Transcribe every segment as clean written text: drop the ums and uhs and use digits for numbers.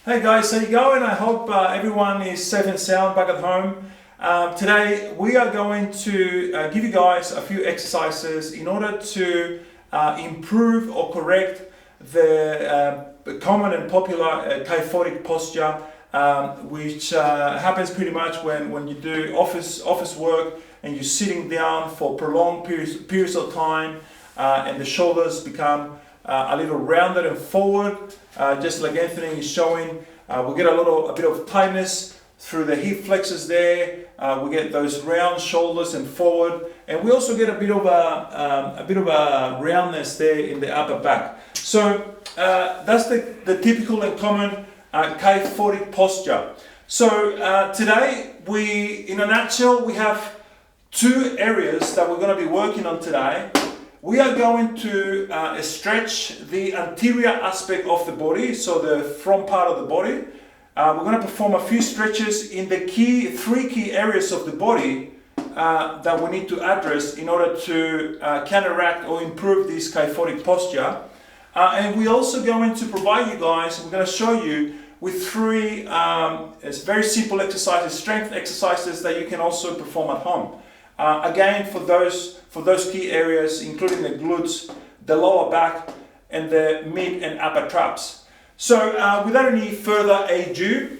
Hey guys, how you going? I hope everyone is safe and sound back at home. Today we are going to give you guys a few exercises in order to improve or correct the common and popular kyphotic posture, which happens pretty much when you do office work and you're sitting down for prolonged periods of time, and the shoulders become a little rounded and forward, just like Anthony is showing. We get a bit of tightness through the hip flexors there. We get those round shoulders and forward, and we also get a bit of a roundness there in the upper back. So that's the typical and common kyphotic posture. So today, in a nutshell, we have two areas that we're going to be working on today. We are going to stretch the anterior aspect of the body, so the front part of the body. We're going to perform a few stretches in the three key areas of the body that we need to address in order to counteract or improve this kyphotic posture. And we're also going to provide you guys, we're going to show you with three very simple exercises, strength exercises that you can also perform at home. Again, for those key areas, including the glutes, the lower back, and the mid and upper traps. So without any further ado,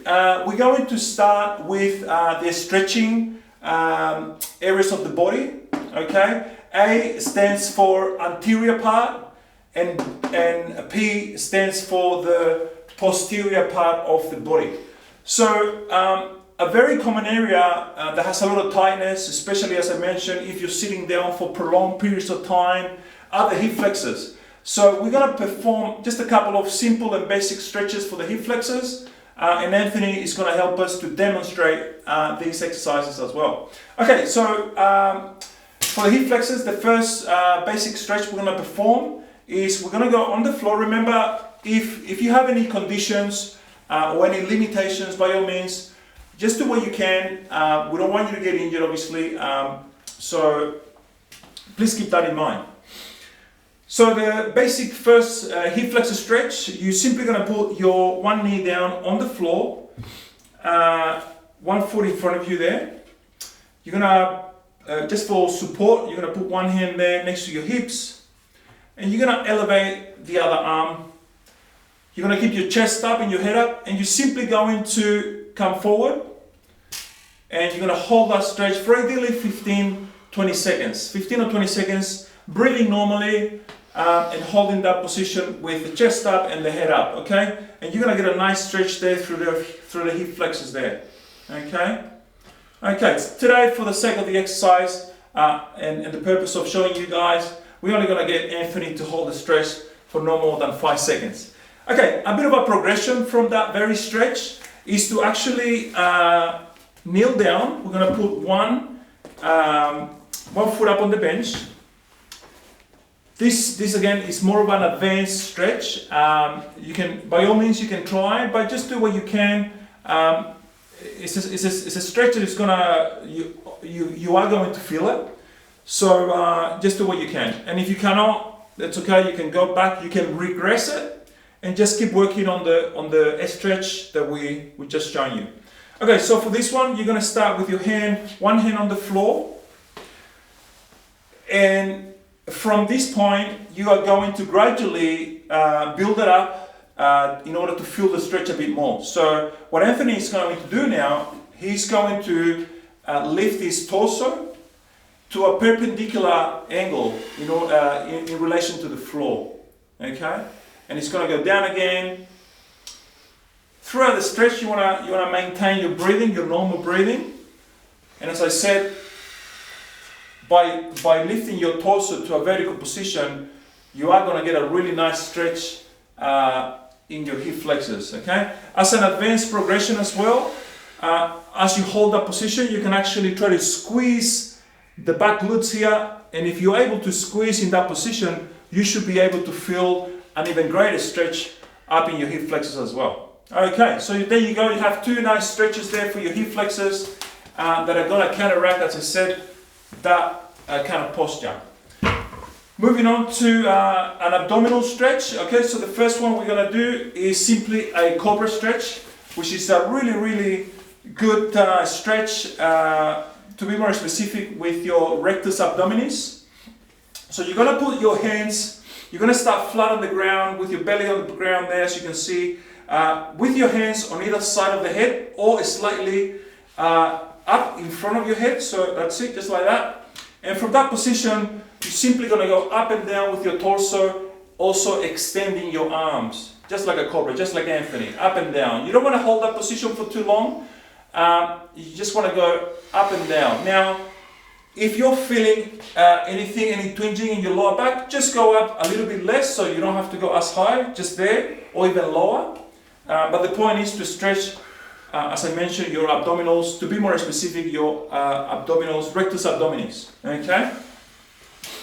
we're going to start with the stretching areas of the body. Okay, A stands for anterior part, and P stands for the posterior part of the body. So a very common area that has a lot of tightness, especially as I mentioned, if you're sitting down for prolonged periods of time, are the hip flexors. So we're going to perform just a couple of simple and basic stretches for the hip flexors, and Anthony is going to help us to demonstrate these exercises as well. Okay, so for the hip flexors, the first basic stretch we're going to perform is we're going to go on the floor. Remember, if you have any conditions or any limitations, by all means, just do what you can. We don't want you to get injured, obviously, so please keep that in mind. So the basic first hip flexor stretch, you're simply going to put your one knee down on the floor, one foot in front of you there. You're going to, just for support, you're going to put one hand there next to your hips, and you're going to elevate the other arm. You're going to keep your chest up and your head up, and you're simply going to come forward, and you're going to hold that stretch for ideally 15-20 seconds. 15 or 20 seconds, breathing normally, and holding that position with the chest up and the head up, okay? And you're going to get a nice stretch there through the hip flexors there, okay? Okay, today for the sake of the exercise and the purpose of showing you guys, we're only going to get Anthony to hold the stretch for no more than 5 seconds. Okay, a bit of a progression from that very stretch is to actually kneel down. We're going to put one foot up on the bench. This again is more of an advanced stretch. You can, by all means, you can try, but just do what you can. It's a stretch that is gonna you are going to feel it. So just do what you can, and if you cannot, that's okay. You can go back. You can regress it, and just keep working on the stretch that we just shown you. Okay, so for this one, you're going to start with your one hand on the floor, and from this point, you are going to gradually build it up in order to feel the stretch a bit more. So what Anthony is going to do now, he's going to lift his torso to a perpendicular angle, in relation to the floor. Okay, and he's going to go down again. Throughout the stretch, you want to maintain your breathing, your normal breathing, and as I said, by lifting your torso to a vertical position, you are going to get a really nice stretch in your hip flexors. Okay. As an advanced progression as well, as you hold that position, you can actually try to squeeze the back glutes here, and if you're able to squeeze in that position, you should be able to feel an even greater stretch up in your hip flexors as well. Okay, so there you go. You have two nice stretches there for your hip flexors that are going to counteract, as I said, that kind of posture. Moving on to an abdominal stretch. Okay, so the first one we're gonna do is simply a cobra stretch, which is a really good stretch, to be more specific, with your rectus abdominis. So you're gonna put your hands, you're gonna start flat on the ground with your belly on the ground there, as you can see, with your hands on either side of the head or slightly up in front of your head. So that's it, just like that. And from that position, you're simply going to go up and down with your torso, also extending your arms, just like a cobra, just like Anthony, up and down. You don't want to hold that position for too long. You just want to go up and down. Now, if you're feeling any twinging in your lower back, just go up a little bit less, so you don't have to go as high, just there, or even lower. But the point is to stretch, as I mentioned, your abdominals, to be more specific, your abdominals, rectus abdominis, okay?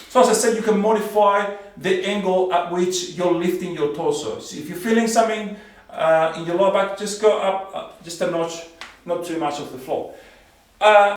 So as I said, you can modify the angle at which you're lifting your torso. So if you're feeling something in your lower back, just go up just a notch, not too much off the floor.